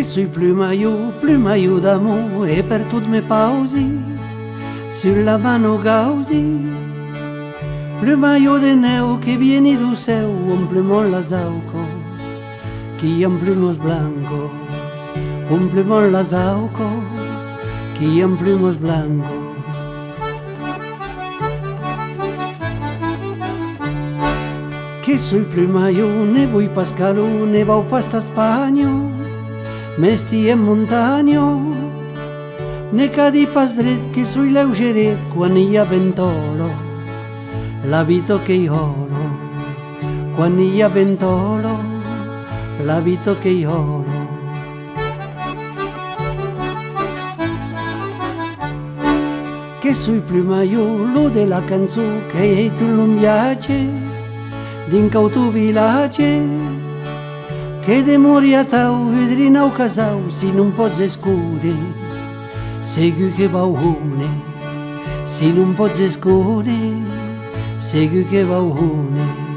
che sui plumaio d'amore e per tutte me pausi, sulla mano gausi, plumaio de neu che vieni du seu, un plumón las aucos, que un plumos blancos, un plumón las aucos, que un plumos blancos. Que sui plumaio ne vuoi pascalo, ne vau pasta Spagno, mesti en montagno, ne cadi pas dret che sui leugeret quan hi ha ventolo, l'abito che iolo, quan hi ha ventolo, l'abito che iolo. Che sui plumaio lo della canzone che tu non viaggi, din cautu vilatge, che de mori a tau hydrinau casau, si non pots escure, segu che baujone, si non pots escure, segu che baujone.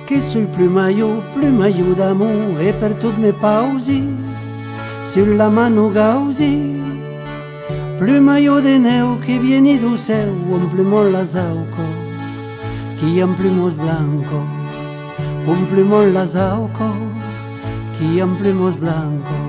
Che sui plumaio d'amore e per tutte me pausi, sulla mano gausi, plumaio de neu que vieni du seu, un plumón las aucos, que un plumos blancos, un plumón las aucos, que un plumos blancos.